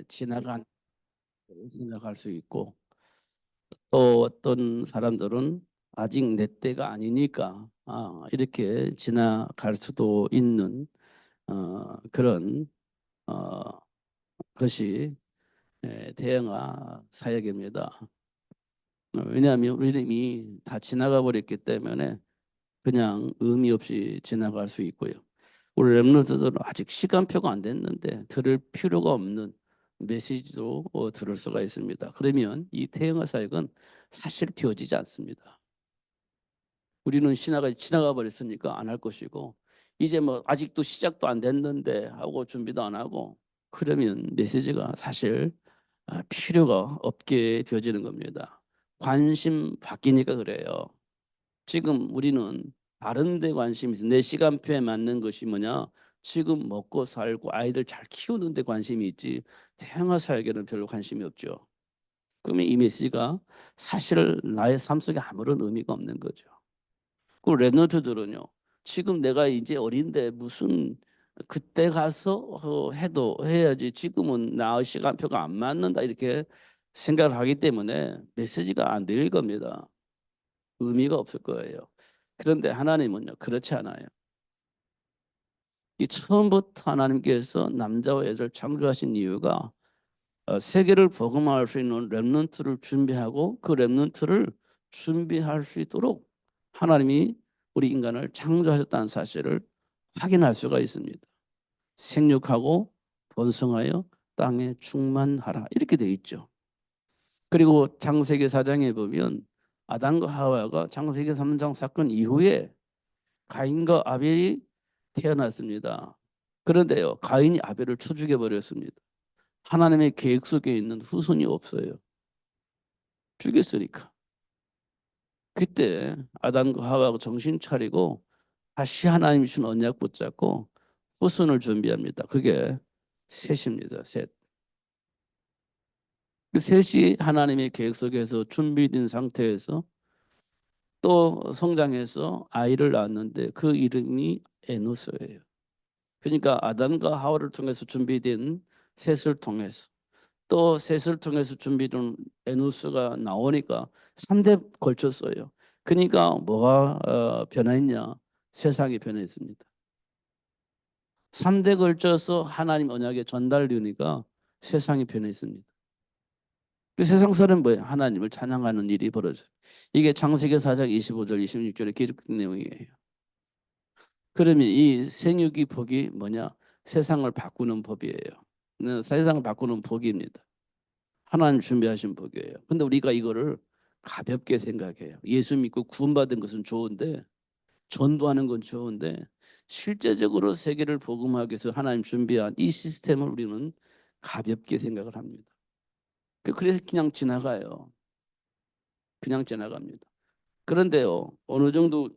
지나간 생각할 수 있고, 또 어떤 사람들은 아직 내 때가 아니니까 이렇게 지나갈 수도 있는 그런 어, 것이 대형아 사역입니다. 왜냐하면 우리 이미 다 지나가 버렸기 때문에 그냥 의미 없이 지나갈 수 있고요. 우리 랩런트들은 아직 시간표가 안 됐는데 들을 필요가 없는 메시지도 들을 수가 있습니다. 그러면 이 태영아 사역은 사실 되어지지 않습니다. 우리는 신화가 지나가 버렸으니까 안 할 것이고, 이제 뭐 아직도 시작도 안 됐는데 하고 준비도 안 하고 그러면 메시지가 사실 필요가 없게 되어지는 겁니다. 관심 바뀌니까 그래요. 지금 우리는 다른 데 관심이 있어. 내 시간표에 맞는 것이 뭐냐? 지금 먹고 살고 아이들 잘 키우는 데 관심이 있지, 태영아 사역에는 별로 관심이 없죠. 그러면 이 메시지가 사실 나의 삶 속에 아무런 의미가 없는 거죠. 그 랩런트들은요, 지금 내가 이제 어린데 무슨 그때 가서 해도 해야지, 지금은 나의 시간표가 안 맞는다 이렇게 생각을 하기 때문에 메시지가 안 들릴 겁니다. 의미가 없을 거예요. 그런데 하나님은요, 그렇지 않아요. 이 처음부터 하나님께서 남자와 여자를 창조하신 이유가 세계를 복음화할 수 있는 렘넌트를 준비하고 그 렘넌트를 준비할 수 있도록 하나님이 우리 인간을 창조하셨다는 사실을 확인할 수가 있습니다. 생육하고 번성하여 땅에 충만하라 이렇게 돼 있죠. 그리고 창세기 4장에 보면 아담과 하와가 창세기 3장 사건 이후에 가인과 아벨이 태어났습니다. 그런데요, 가인이 아벨을 쳐 죽여버렸습니다. 하나님의 계획 속에 있는 후손이 없어요. 죽였으니까. 그때 아담과 하와가 정신 차리고 다시 하나님이 준 언약 붙잡고 후손을 준비합니다. 그게 셋입니다. 셋. 그 셋이 하나님의 계획 속에서 준비된 상태에서 또 성장해서 아이를 낳았는데 그 이름이 에노스예요. 그러니까 아담과 하와를 통해서 준비된 셋을 통해서 또 셋을 통해서 준비된 에노스가 나오니까 3대 걸쳤어요. 그러니까 뭐가 변했냐? 세상이 변했습니다. 3대 걸쳐서 하나님 언약의 전달되니까 세상이 변했습니다. 그 세상 사람 뭐예요? 하나님을 찬양하는 일이 벌어져요. 이게 창세기 4장 25절 26절에 기록된 내용이에요. 그러면 이 생육이 복이 뭐냐? 세상을 바꾸는 법이에요. 세상을 바꾸는 복입니다. 하나님 준비하신 복이에요. 근데 우리가 이거를 가볍게 생각해요. 예수 믿고 구원받은 것은 좋은데, 전도하는 건 좋은데, 실제적으로 세계를 복음하기 위해서 하나님 준비한 이 시스템을 우리는 가볍게 생각을 합니다. 그래서 그냥 지나가요. 그냥 지나갑니다. 그런데요, 어느 정도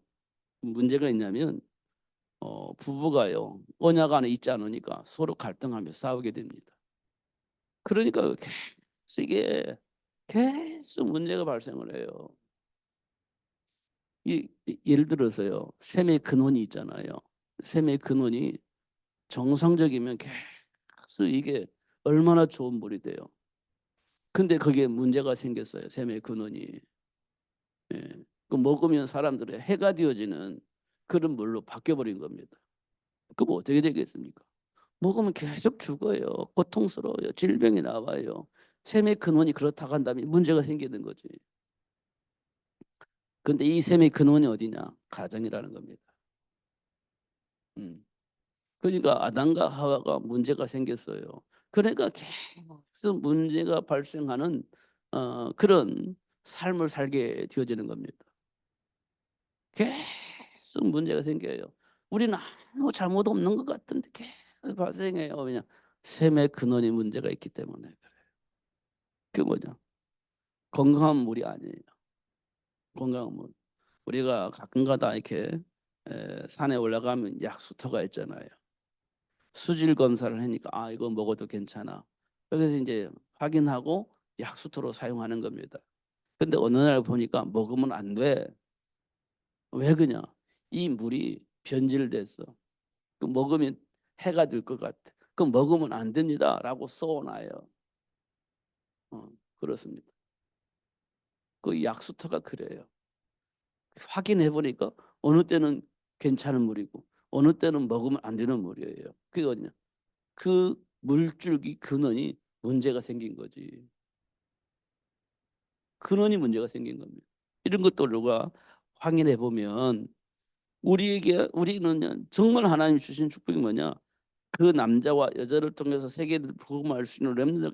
문제가 있냐면 부부가요, 언약 안에 있지 않으니까 서로 갈등하며 싸우게 됩니다. 그러니까 계속 이게 계속 문제가 발생을 해요. 예를 들어서요, 샘의 근원이 있잖아요. 샘의 근원이 정상적이면 계속 이게 얼마나 좋은 물이 돼요. 근데 그게 문제가 생겼어요. 샘의 근원이. 예. 그 먹으면 사람들의 해가 되어지는 그런 물로 바뀌어버린 겁니다. 그럼 어떻게 되겠습니까? 먹으면 계속 죽어요. 고통스러워요. 질병이 나와요. 샘의 근원이 그렇다고 한다면 문제가 생기는 거지. 근데 이 샘의 근원이 어디냐? 가정이라는 겁니다. 음. 그러니까 아담과 하와가 문제가 생겼어요. 그러니까 계속 문제가 발생하는 그런 삶을 살게 되어지는 겁니다. 계속 문제가 생겨요. 우리는 아무 잘못 없는 것 같은데 계속 발생해요. 왜냐? 샘의 근원이 문제가 있기 때문에 그래요. 그 뭐냐? 건강한 물이 아니에요. 건강한 물. 우리가 가끔가다 이렇게 산에 올라가면 약수터가 있잖아요. 수질 검사를 하니까 이거 먹어도 괜찮아. 그래서 이제 확인하고 약수터로 사용하는 겁니다. 근데 어느 날 보니까 먹으면 안 돼. 왜 그냐? 이 물이 변질됐어. 그 먹으면 해가 될 것 같아. 그 먹으면 안 됩니다라고 써놔요. 그렇습니다. 그 약수터가 그래요. 확인해 보니까 어느 때는 괜찮은 물이고 어느 때는 먹으면 안 되는 물이에요. 그거든요. 그 물줄기 근원이 문제가 생긴 거지. 근원이 문제가 생긴 겁니다. 이런 것들을 우리가 확인해 보면 우리는 정말 하나님 주신 축복이 뭐냐? 그 남자와 여자를 통해서 세계를 복음할 수 있는 렘넌트가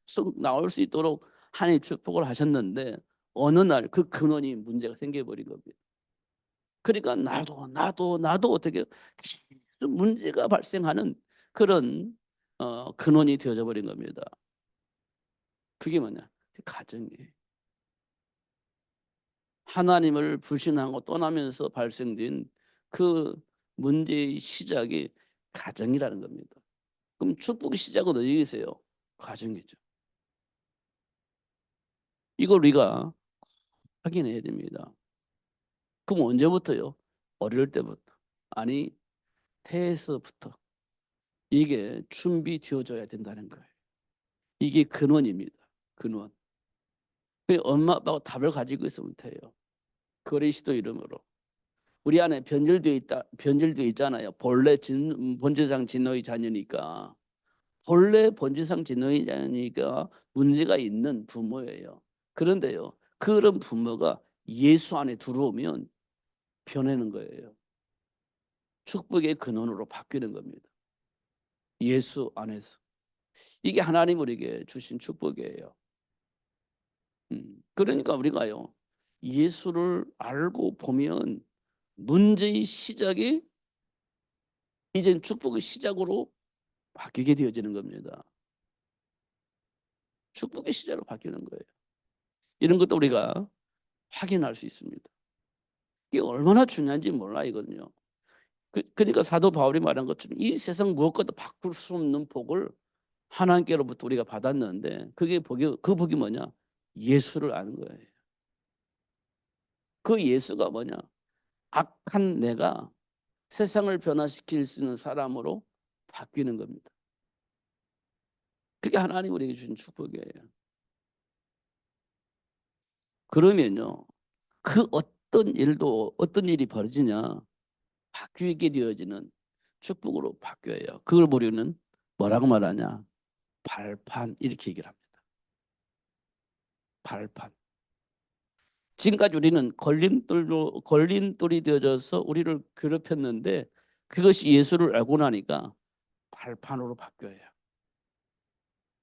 계속 나올 수 있도록 하나님 축복을 하셨는데 어느 날 그 근원이 문제가 생겨버린 겁니다. 그러니까 나도 어떻게 계속 문제가 발생하는 그런 근원이 되어져 버린 겁니다. 그게 뭐냐? 가정이에요. 하나님을 불신하고 떠나면서 발생된 그 문제의 시작이 가정이라는 겁니다. 그럼 축복의 시작은 어디 계세요? 가정이죠. 이걸 우리가 확인해야 됩니다. 그럼 언제부터요? 어릴 때부터. 아니, 태에서부터. 이게 준비되어져야 된다는 거예요. 이게 근원입니다. 근원. 엄마 아빠가 답을 가지고 있으면 돼요. 그리스도 이름으로. 우리 안에 변질되어 있다, 변질되어 있잖아요. 본래 본질상 진노의 자녀니까. 본래 본질상 진노의 자녀니까 문제가 있는 부모예요. 그런데요, 그런 부모가 예수 안에 들어오면 변하는 거예요. 축복의 근원으로 바뀌는 겁니다. 예수 안에서. 이게 하나님 우리에게 주신 축복이에요. 그러니까 우리가요, 예수를 알고 보면 문제의 시작이 이제 축복의 시작으로 바뀌게 되어지는 겁니다. 축복의 시작으로 바뀌는 거예요. 이런 것도 우리가 확인할 수 있습니다. 이게 얼마나 중요한지 몰라 이거든요. 그러니까 사도 바울이 말한 것처럼 이 세상 무엇과도 바꿀 수 없는 복을 하나님께로부터 우리가 받았는데 그 복이 뭐냐? 예수를 아는 거예요. 그 예수가 뭐냐? 악한 내가 세상을 변화시킬 수 있는 사람으로 바뀌는 겁니다. 그게 하나님 우리에게 주신 축복이에요. 그러면요, 그 어떤 일이 벌어지냐? 바뀌게 되어지는 축복으로 바뀌어요. 그걸 우리는 뭐라고 말하냐? 발판 이렇게 얘기를 합니다. 발판. 지금까지 우리는 걸림돌이 되어져서 우리를 괴롭혔는데 그것이 예수를 알고 나니까 발판으로 바뀌어요.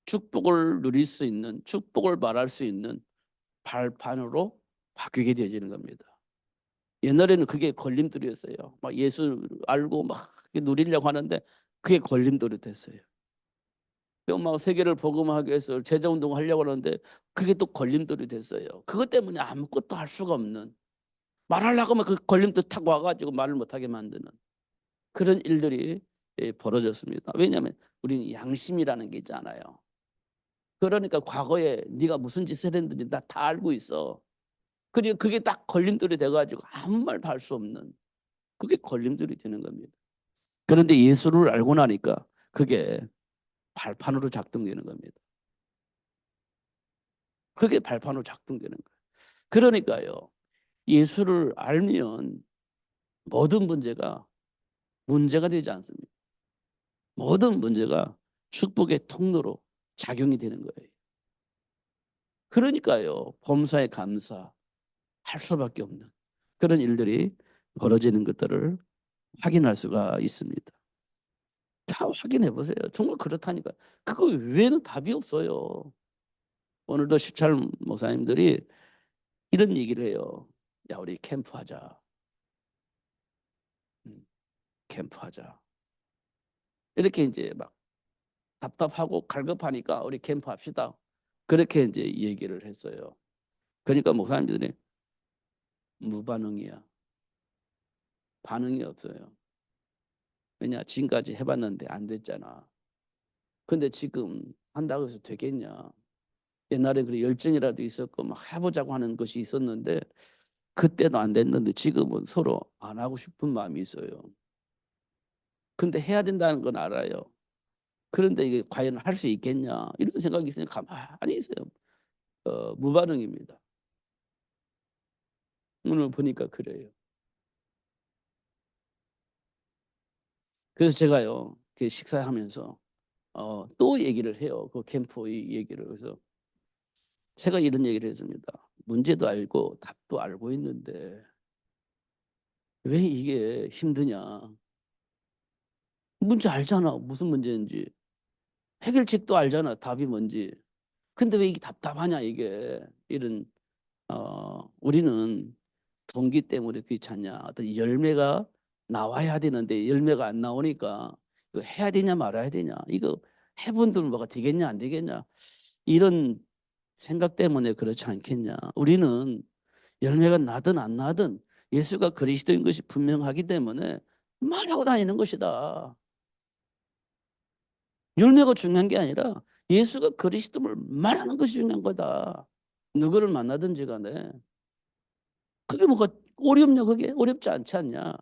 축복을 누릴 수 있는, 축복을 말할 수 있는 발판으로 바뀌게 되어지는 겁니다. 옛날에는 그게 걸림돌이었어요. 막 예수 알고 막 누리려고 하는데 그게 걸림돌이 됐어요. 막 세계를 복음하기 위해서 제자운동 하려고 하는데 그게 또 걸림돌이 됐어요. 그것 때문에 아무것도 할 수가 없는, 말하려고 하면 그 걸림돌 타고 와가지고 말을 못하게 만드는 그런 일들이 벌어졌습니다. 왜냐하면 우리는 양심이라는 게 있잖아요. 그러니까 과거에 네가 무슨 짓을 했는지 나 다 알고 있어. 그리고 그게 딱 걸림돌이 돼가지고 아무 말도 할 수 없는 그게 걸림돌이 되는 겁니다. 그런데 예수를 알고 나니까 그게 발판으로 작동되는 겁니다. 그게 발판으로 작동되는 거예요. 그러니까요, 예수를 알면 모든 문제가 되지 않습니다. 모든 문제가 축복의 통로로 작용이 되는 거예요. 그러니까요, 범사에 감사할 수밖에 없는 그런 일들이 벌어지는 것들을 확인할 수가 있습니다. 다 확인해 보세요. 정말 그렇다니까. 그거 외에는 답이 없어요. 오늘도 시찰 목사님들이 이런 얘기를 해요. 야, 우리 캠프하자. 캠프하자. 이렇게 이제 막 답답하고 갈급하니까 우리 캠프합시다. 그렇게 이제 얘기를 했어요. 그러니까 목사님들이 무반응이야. 반응이 없어요. 왜냐? 지금까지 해봤는데 안 됐잖아. 근데 지금 한다고 해서 되겠냐? 옛날에 그 열정이라도 있었고 막 해보자고 하는 것이 있었는데 그때도 안 됐는데 지금은 서로 안 하고 싶은 마음이 있어요. 근데 해야 된다는 건 알아요. 그런데 이게 과연 할 수 있겠냐 이런 생각이 있으니 가만히 있어요. 무반응입니다. 오늘 보니까 그래요. 그래서 제가요 그 식사하면서 또 얘기를 해요. 그 캠프 이 얘기를. 그래서 제가 이런 얘기를 했습니다. 문제도 알고 답도 알고 있는데 왜 이게 힘드냐. 문제 알잖아. 무슨 문제인지. 해결책도 알잖아. 답이 뭔지. 근데 왜 이게 답답하냐 이게. 이런 우리는 동기 때문에 귀찮냐. 어떤 열매가 나와야 되는데 열매가 안 나오니까 이거 해야 되냐 말아야 되냐. 이거 해본들 뭐가 되겠냐 안 되겠냐. 이런 생각 때문에 그렇지 않겠냐. 우리는 열매가 나든 안 나든 예수가 그리스도인 것이 분명하기 때문에 말하고 다니는 것이다. 열매가 중요한 게 아니라 예수가 그리스도를 말하는 것이 중요한 거다. 누구를 만나든지 간에. 그게 뭐가 어렵냐 그게? 어렵지 않지 않냐.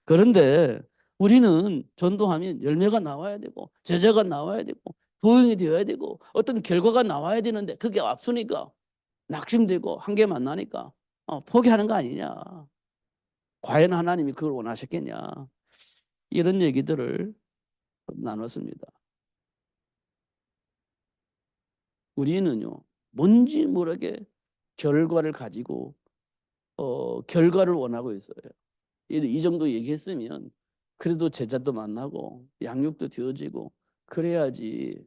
그런데 우리는 전도하면 열매가 나와야 되고 제자가 나와야 되고 부흥이 되어야 되고 어떤 결과가 나와야 되는데 그게 없으니까 낙심되고 한계 만나니까 포기하는 거 아니냐. 과연 하나님이 그걸 원하셨겠냐. 이런 얘기들을 나눴습니다. 우리는요 뭔지 모르게 결과를 가지고 결과를 원하고 있어요. 이 정도 얘기했으면 그래도 제자도 만나고 양육도 되어지고 그래야지.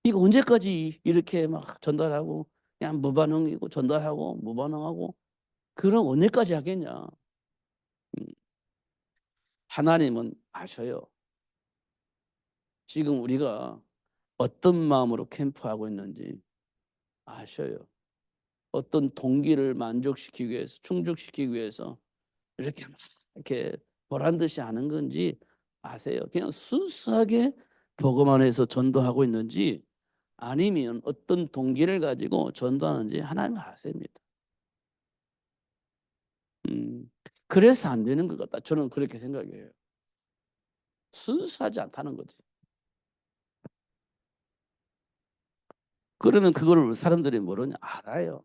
이거 언제까지 이렇게 막 전달하고 그냥 무반응이고 전달하고 무반응하고 그럼 언제까지 하겠냐. 음, 하나님은 아셔요. 지금 우리가 어떤 마음으로 캠프하고 있는지 아셔요. 어떤 동기를 만족시키기 위해서 충족시키기 위해서 이렇게 막 이렇게 보란 듯이 하는 건지 아세요. 그냥 순수하게 복음 안에서 전도하고 있는지 아니면 어떤 동기를 가지고 전도하는지 하나님은 아십니다. 그래서 안 되는 것 같다. 저는 그렇게 생각해요. 순수하지 않다는 거지. 그러면 그걸 사람들이 모르냐? 알아요.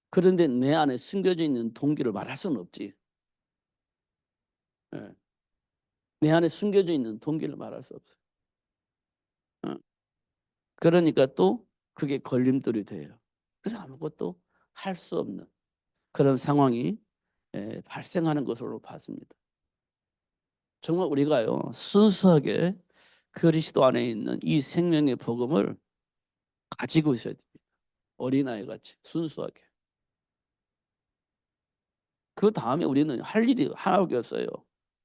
그런데 내 안에 숨겨져 있는 동기를 말할 수는 없지. 예. 내 안에 숨겨져 있는 동기를 말할 수 없어요. 어. 그러니까 또 그게 걸림돌이 돼요. 그래서 아무것도 할 수 없는 그런 상황이 발생하는 것으로 봤습니다. 정말 우리가요 순수하게 그리스도 안에 있는 이 생명의 복음을 가지고 있어야 됩니다. 어린아이 같이 순수하게. 그 다음에 우리는 할 일이 하나밖에 없어요.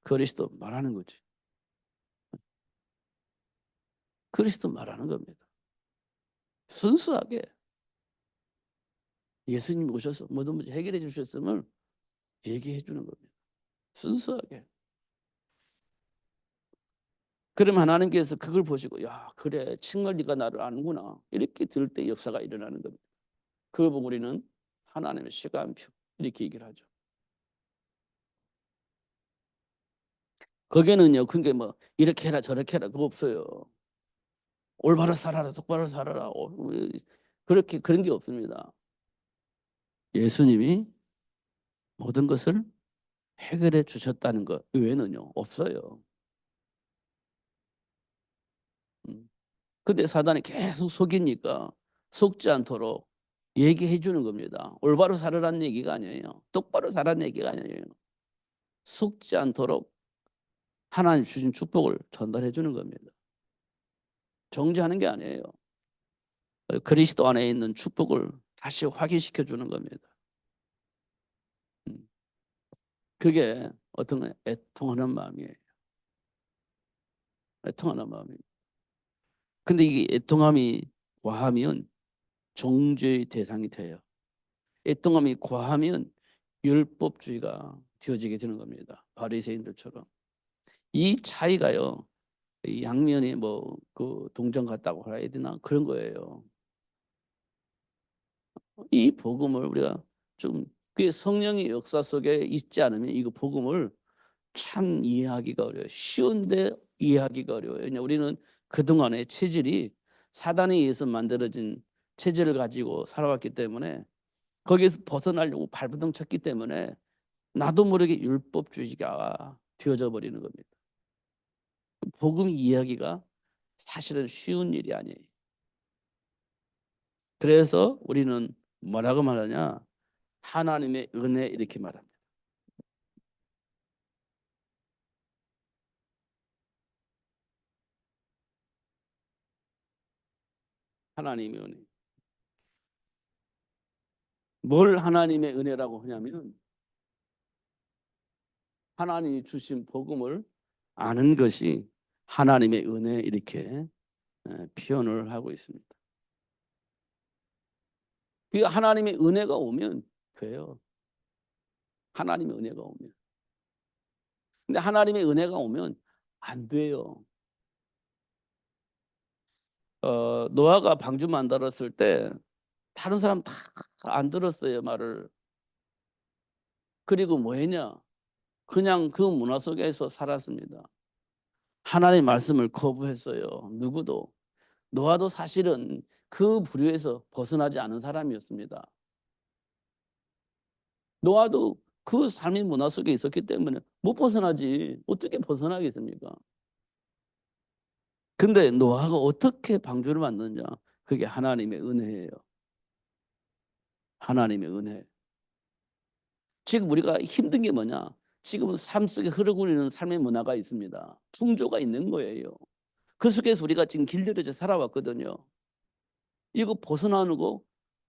그리스도 말하는 거지. 그리스도 말하는 겁니다. 순수하게 예수님 오셔서 모든 문제 해결해 주셨음을 얘기해 주는 겁니다. 순수하게. 그러면 하나님께서 그걸 보시고 야 그래 정말 네가 나를 아는구나 이렇게 들 때 역사가 일어나는 겁니다. 그걸 보고 우리는 하나님의 시간표 이렇게 얘기를 하죠. 거기는요 그게 뭐 이렇게 해라 저렇게 해라 그거 없어요. 올바로 살아라 똑바로 살아라 그렇게 그런 게 없습니다. 예수님이 모든 것을 해결해 주셨다는 것 외에는요 없어요. 근데 사단이 계속 속이니까 속지 않도록 얘기해 주는 겁니다. 올바로 살아라는 얘기가 아니에요. 똑바로 살아라는 얘기가 아니에요. 속지 않도록 하나님 주신 축복을 전달해 주는 겁니다. 정죄하는 게 아니에요. 그리스도 안에 있는 축복을 다시 확인시켜 주는 겁니다. 그게 어떤 애통하는 마음이에요. 애통하는 마음이에요. 근데 이게 애통함이 과하면 정죄의 대상이 돼요. 애통함이 과하면 율법주의가 되어지게 되는 겁니다. 바리새인들처럼. 이 차이가요. 양면이 뭐 그 동전 같다고 해야 되나 그런 거예요. 이 복음을 우리가 좀 그 성령의 역사 속에 있지 않으면 이거 복음을 참 이해하기가 어려워요. 쉬운데 이해하기가 어려워요. 왜냐 우리는 그동안의 체질이 사단에 의해서 만들어진 체질을 가지고 살아왔기 때문에 거기에서 벗어나려고 발버둥 쳤기 때문에 나도 모르게 율법주의가 되어져 버리는 겁니다. 복음 이해하기가 사실은 쉬운 일이 아니에요. 그래서 우리는 뭐라고 말하냐? 하나님의 은혜 이렇게 말합니다. 하나님의 은혜. 뭘 하나님의 은혜라고 하냐면 하나님이 주신 복음을 아는 것이 하나님의 은혜 이렇게 표현을 하고 있습니다. 그러니까 하나님의 은혜가 오면 그래요. 하나님의 은혜가 오면. 근데 하나님의 은혜가 오면 안 돼요. 노아가 방주 만들었을 때 다른 사람 다 안 들었어요, 말을. 그리고 뭐 했냐? 그냥 그 문화 속에서 살았습니다. 하나님의 말씀을 거부했어요. 누구도. 노아도 사실은 그 부류에서 벗어나지 않은 사람이었습니다. 노아도 그 삶의 문화 속에 있었기 때문에 못 벗어나지. 어떻게 벗어나겠습니까? 근데 노아가 어떻게 방주를 만드냐? 그게 하나님의 은혜예요. 하나님의 은혜. 지금 우리가 힘든 게 뭐냐? 지금은 삶 속에 흐르고 있는 삶의 문화가 있습니다. 풍조가 있는 거예요. 그 속에서 우리가 지금 길들여져 살아왔거든요. 이거 벗어나는 거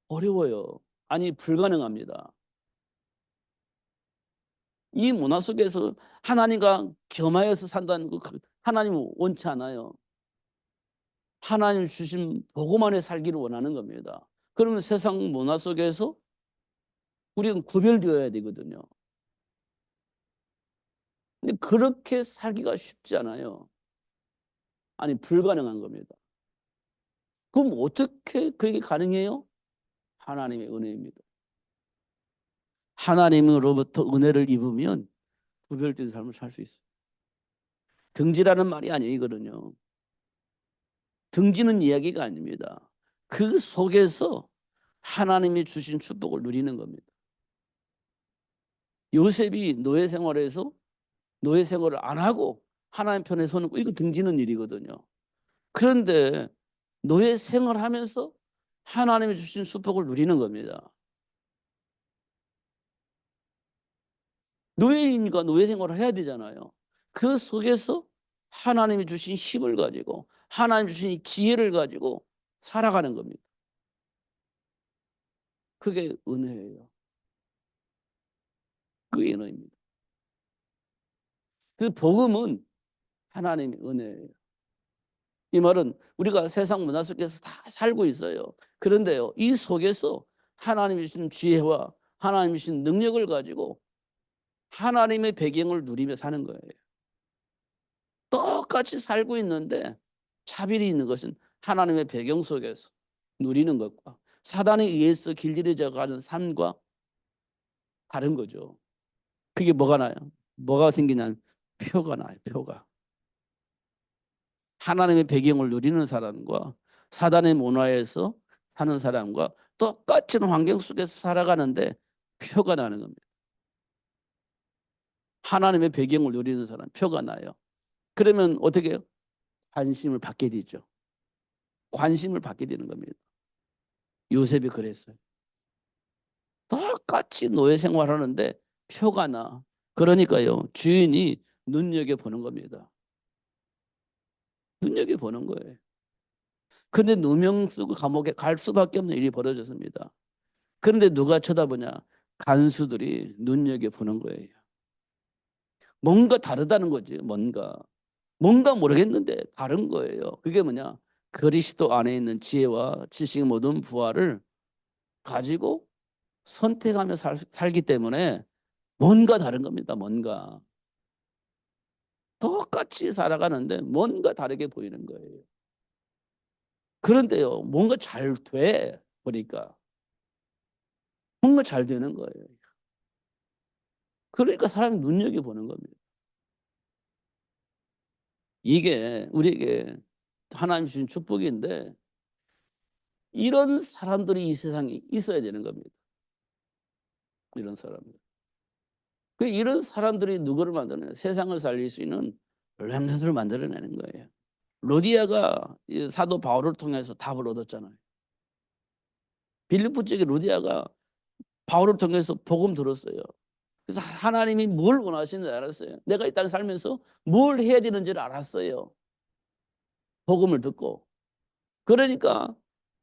어려워요. 아니 불가능합니다. 이 문화 속에서 하나님과 겸하여서 산다는 거 하나님은 원치 않아요. 하나님 주신 복음 안에 살기를 원하는 겁니다. 그러면 세상 문화 속에서 우리는 구별되어야 되거든요. 근데 그렇게 살기가 쉽지 않아요. 아니 불가능한 겁니다. 그럼 어떻게 그게 가능해요? 하나님의 은혜입니다. 하나님으로부터 은혜를 입으면 구별된 삶을 살 수 있어요. 등지라는 말이 아니거든요. 등지는 이야기가 아닙니다. 그 속에서 하나님이 주신 축복을 누리는 겁니다. 요셉이 노예 생활에서 노예 생활을 안 하고 하나님 편에 서는 거 이거 등지는 일이거든요. 그런데 노예 생활하면서 하나님이 주신 축복을 누리는 겁니다. 노예인과 노예 생활을 해야 되잖아요. 그 속에서 하나님이 주신 힘을 가지고 하나님이 주신 지혜를 가지고 살아가는 겁니다. 그게 은혜예요. 그게 은혜입니다. 그 복음은 하나님의 은혜예요. 이 말은 우리가 세상 문화 속에서 다 살고 있어요. 그런데요, 이 속에서 하나님이 주신 지혜와 하나님이 주신 능력을 가지고 하나님의 배경을 누리며 사는 거예요. 똑같이 살고 있는데 차별이 있는 것은 하나님의 배경 속에서 누리는 것과 사단에 의해서 길들여져 가는 삶과 다른 거죠. 그게 뭐가 나요? 뭐가 생기냐면 표가 나요. 표가. 하나님의 배경을 누리는 사람과 사단의 문화에서 사는 사람과 똑같은 환경 속에서 살아가는데 표가 나는 겁니다. 하나님의 배경을 누리는 사람 표가 나요. 그러면 어떻게 해요? 관심을 받게 되죠. 관심을 받게 되는 겁니다. 요셉이 그랬어요. 똑같이 노예 생활하는데 표가 나. 그러니까요. 주인이 눈여겨보는 겁니다. 눈여겨보는 거예요. 근데 누명 쓰고 감옥에 갈 수밖에 없는 일이 벌어졌습니다. 그런데 누가 쳐다보냐? 간수들이 눈여겨보는 거예요. 뭔가 다르다는 거지. 뭔가 모르겠는데 다른 거예요. 그게 뭐냐? 그리스도 안에 있는 지혜와 지식 모든 부활을 가지고 선택하며 살기 때문에 뭔가 다른 겁니다. 뭔가 똑같이 살아가는데 뭔가 다르게 보이는 거예요. 그런데요, 뭔가 잘 돼 보니까 뭔가 잘 되는 거예요. 그러니까 사람이 눈여겨보는 겁니다. 이게 우리에게 하나님 주신 축복인데 이런 사람들이 이 세상에 있어야 되는 겁니다. 이런 사람들. 이런 사람들이 누구를 만드느냐? 세상을 살릴 수 있는 렘넌트를 만들어내는 거예요. 루디아가 사도 바울을 통해서 답을 얻었잖아요. 빌립보 쪽에 루디아가 바울을 통해서 복음 들었어요. 그래서 하나님이 뭘 원하시는지 알았어요. 내가 이 땅에 살면서 뭘 해야 되는지를 알았어요. 복음을 듣고. 그러니까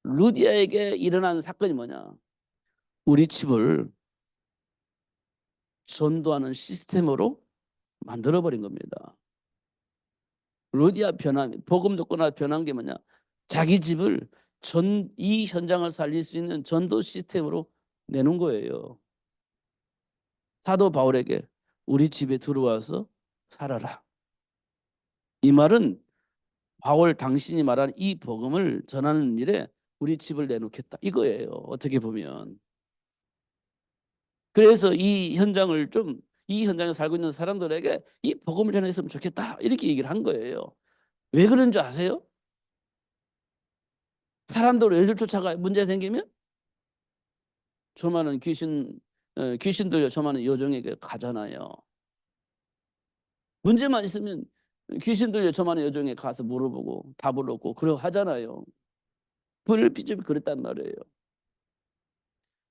루디아에게 일어난 사건이 뭐냐? 우리 집을 전도하는 시스템으로 만들어버린 겁니다. 루디아 변한, 복음 듣거나 변한 게 뭐냐? 자기 집을 이 현장을 살릴 수 있는 전도 시스템으로 내놓은 거예요. 사도 바울에게 우리 집에 들어와서 살아라. 이 말은 바울 당신이 말한 이 복음을 전하는 일에 우리 집을 내놓겠다. 이거예요. 어떻게 보면. 그래서 이 현장에 살고 있는 사람들에게 이 복음을 전했으면 좋겠다. 이렇게 얘기를 한 거예요. 왜 그런 줄 아세요? 사람들 애들 쫓아가 문제 생기면 저만은 귀신 들려 저만은 여종에게 가잖아요. 문제만 있으면 귀신 들려 저만은 여종에 가서 물어보고 답을 얻고 그러고 하잖아요. 빌립보집이 그랬단 말이에요.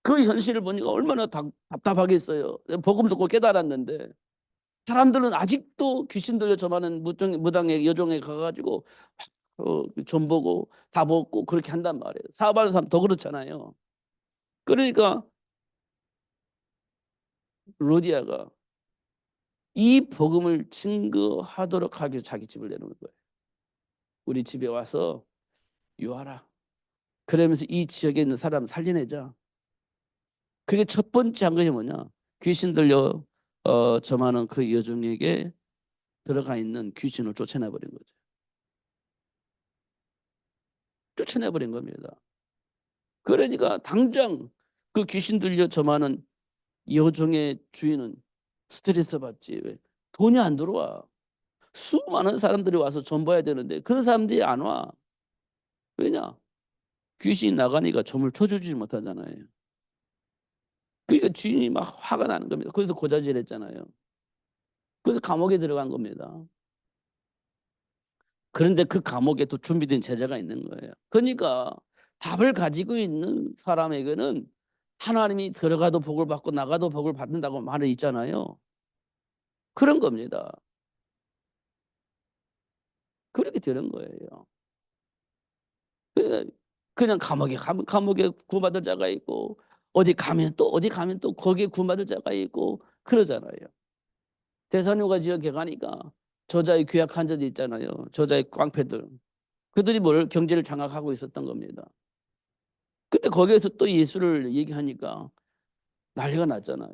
그 현실을 보니까 얼마나 답답하겠어요. 복음 듣고 깨달았는데 사람들은 아직도 귀신 들려 저만은 무당의 여종에 가가지고 좀 보고 답 얻고 그렇게 한단 말이에요. 사업하는 사람 더 그렇잖아요. 그러니까 로디아가 이 복음을 증거하도록 하기 위해서 자기 집을 내놓은 거예요. 우리 집에 와서 유하라. 그러면서 이 지역에 있는 사람 살려내자. 그게 첫 번째 한 것이 뭐냐? 귀신 들려 저만한 그 여종에게 들어가 있는 귀신을 쫓아내버린 거죠. 쫓아내버린 겁니다. 그러니까 당장 그 귀신 들려 저만한 여종의 주인은 스트레스 받지. 왜? 돈이 안 들어와. 수많은 사람들이 와서 전봐야 되는데 그 사람들이 안 와. 왜냐? 귀신이 나가니까 점을 쳐주지 못하잖아요. 그러니까 주인이 막 화가 나는 겁니다. 그래서 고자질했잖아요. 그래서 감옥에 들어간 겁니다. 그런데 그 감옥에 또 준비된 제자가 있는 거예요. 그러니까 답을 가지고 있는 사람에게는 하나님이 들어가도 복을 받고 나가도 복을 받는다고 말이 있잖아요. 그런 겁니다. 그렇게 되는 거예요. 그냥 감옥에 구원받을 자가 있고 어디 가면 또 거기에 구원받을 자가 있고 그러잖아요. 대선유가 지역에 가니까 저자의 귀약한 자들 있잖아요. 저자의 깡패들. 그들이 뭘 경제를 장악하고 있었던 겁니다. 근데 거기에서 또 예수를 얘기하니까 난리가 났잖아요.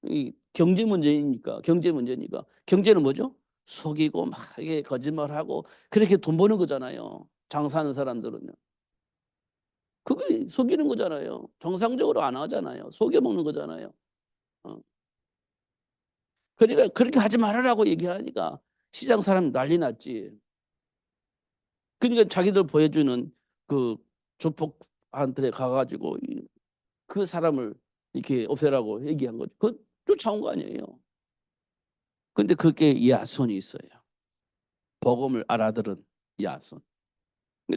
이 경제 문제니까 경제는 뭐죠? 속이고 막 이게 거짓말하고 그렇게 돈 버는 거잖아요. 장사하는 사람들은요. 그게 속이는 거잖아요. 정상적으로 안 하잖아요. 속여 먹는 거잖아요. 어. 그러니까 그렇게 하지 말아라고 얘기하니까 시장 사람 난리 났지. 그러니까 자기들 보여주는 그 조폭한테 가가지고 그 사람을 이렇게 없애라고 얘기한 거죠. 그 쫓아온 거 아니에요. 근데 그게 야손이 있어요. 복음을 알아들은 야손.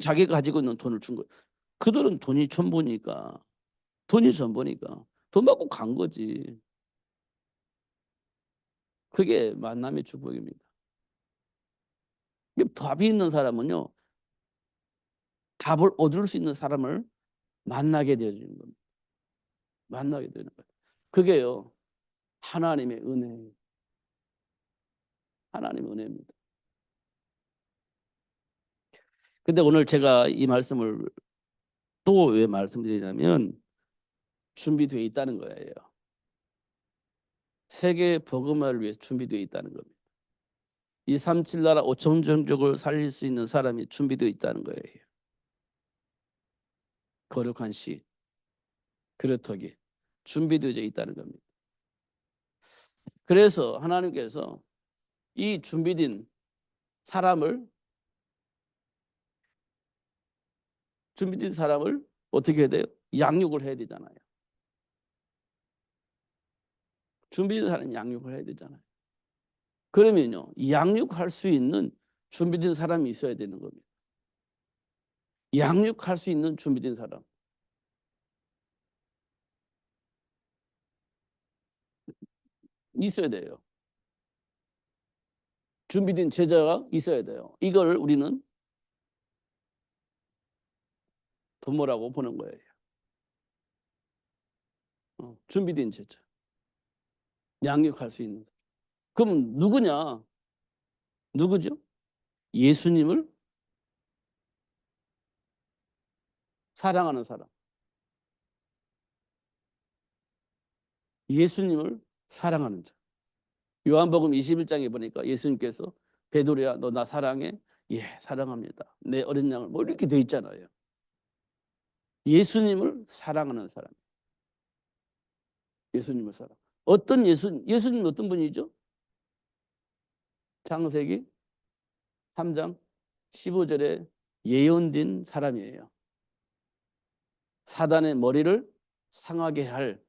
자기가 가지고 있는 돈을 준 거예요. 그들은 돈이 전부니까 돈 받고 간 거지. 그게 만남의 축복입니다. 답이 있는 사람은요, 답을 얻을 수 있는 사람을 만나게 되어지는 겁니다. 만나게 되는 거예요. 그게요, 하나님의 은혜, 하나님의 은혜입니다. 근데 오늘 제가 이 말씀을 또 왜 말씀드리냐면 준비되어 있다는 거예요. 세계 복음화를 위해서 준비되어 있다는 겁니다. 237 나라 5천 종족을 살릴 수 있는 사람이 준비되어 있다는 거예요. 거룩한 시, 그렇다기 준비되어 있다는 겁니다. 그래서 하나님께서 이 준비된 사람을 어떻게 해야 돼요? 양육을 해야 되잖아요. 준비된 사람 양육을 해야 되잖아요. 그러면요, 양육할 수 있는 준비된 사람이 있어야 되는 겁니다. 양육할 수 있는 준비된 사람. 있어야 돼요. 준비된 제자가 있어야 돼요. 이걸 우리는 부모라고 보는 거예요. 준비된 제자. 양육할 수 있는. 그럼 누구냐? 누구죠? 예수님을 사랑하는 사람. 예수님을 사랑하는 자. 요한복음 21장에 보니까 예수님께서 베드로야 너 나 사랑해? 예, 사랑합니다. 내 어린 양을 뭐 이렇게 돼 있잖아요. 예수님을 사랑하는 사람. 예수님을 사랑. 예수님 어떤 분이죠? 창세기 3장 15절에 예언된 사람이에요. 사단의 머리를 상하게 할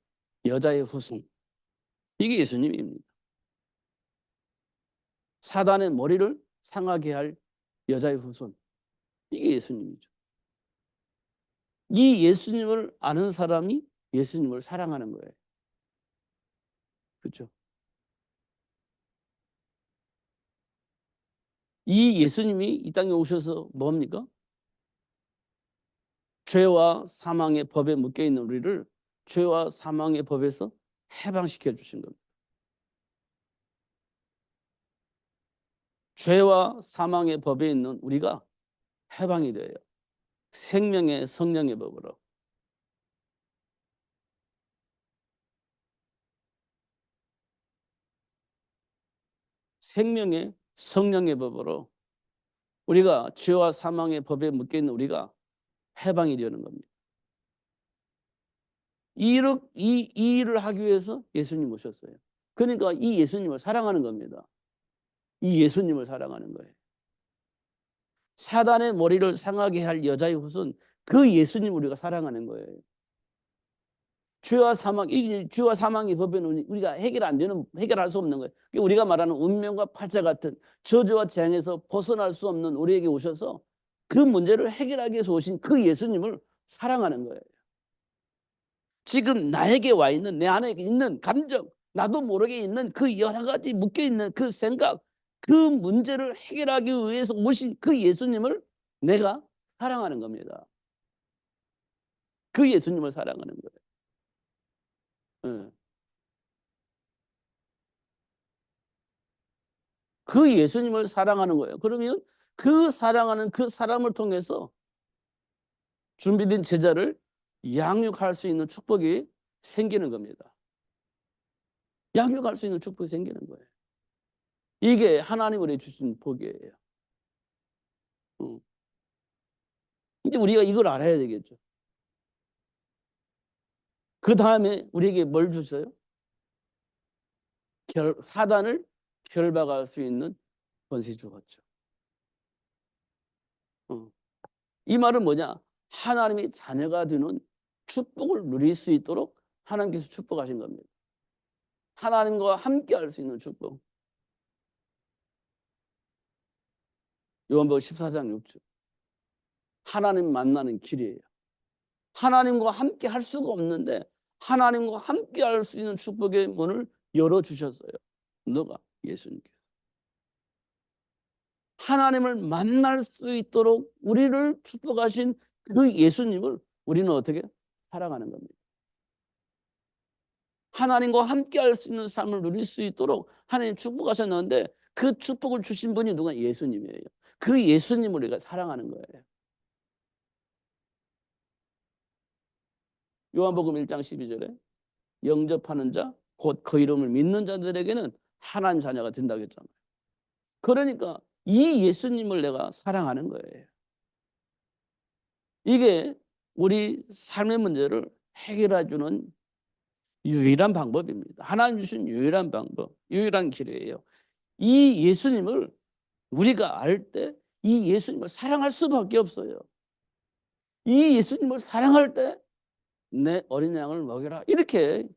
여자의 후손. 이게 예수님입니다. 사단의 머리를 상하게 할 여자의 후손. 이게 예수님이죠. 이 예수님을 아는 사람이 예수님을 사랑하는 거예요. 그렇죠? 이 예수님이 이 땅에 오셔서 뭡니까? 죄와 사망의 법에 묶여 있는 우리를 죄와 사망의 법에서 해방시켜 주신 겁니다. 죄와 사망의 법에 있는 우리가 해방이 돼요. 생명의 성령의 법으로. 생명의 성령의 법으로 우리가 죄와 사망의 법에 묶여 있는 우리가 해방이 되는 겁니다. 이 일을 하기 위해서 예수님 오셨어요. 그러니까 이 예수님을 사랑하는 겁니다. 이 예수님을 사랑하는 거예요. 사단의 머리를 상하게 할 여자의 후손, 그 예수님 우리가 사랑하는 거예요. 죄와 사망의 법에는 우리가 해결할 수 없는 거예요. 우리가 말하는 운명과 팔자 같은 저주와 재앙에서 벗어날 수 없는 우리에게 오셔서 그 문제를 해결하기 위해서 오신 그 예수님을 사랑하는 거예요. 지금 나에게 와 있는, 내 안에 있는 감정, 나도 모르게 있는 그 여러 가지 묶여 있는 그 생각, 그 문제를 해결하기 위해서 오신 그 예수님을 내가 사랑하는 겁니다. 그 예수님을 사랑하는 거예요. 네. 그 예수님을 사랑하는 거예요. 그러면 그 사랑하는 그 사람을 통해서 준비된 제자를 양육할 수 있는 축복이 생기는 겁니다. 양육할 수 있는 축복이 생기는 거예요. 이게 하나님 우리에게 주신 복이에요. 이제 우리가 이걸 알아야 되겠죠. 그 다음에 우리에게 뭘 주세요? 사단을 결박할 수 있는 권세 주었죠. 이 말은 뭐냐? 하나님의 자녀가 되는 축복을 누릴 수 있도록 하나님께서 축복하신 겁니다. 하나님과 함께 할 수 있는 축복. 요한복음 14장 6절. 하나님 만나는 길이에요. 하나님과 함께 할 수가 없는데 하나님과 함께 할 수 있는 축복의 문을 열어주셨어요. 누가? 예수님께서. 하나님을 만날 수 있도록 우리를 축복하신 그 예수님을 우리는 어떻게? 사랑하는 겁니다. 하나님과 함께 할 수 있는 삶을 누릴 수 있도록 하나님 축복하셨는데 그 축복을 주신 분이 누가? 예수님이에요. 그 예수님을 우리가 사랑하는 거예요. 요한복음 1장 12절에 영접하는 자, 곧 그 이름을 믿는 자들에게는 하나님 자녀가 된다고 했잖아요. 그러니까 이 예수님을 내가 사랑하는 거예요. 이게 우리 삶의 문제를 해결해 주는 유일한 방법입니다. 하나님 주신 유일한 방법, 유일한 길이에요. 이 예수님을 우리가 알 때 이 예수님을 사랑할 수밖에 없어요. 이 예수님을 사랑할 때 내 어린 양을 먹여라. 이렇게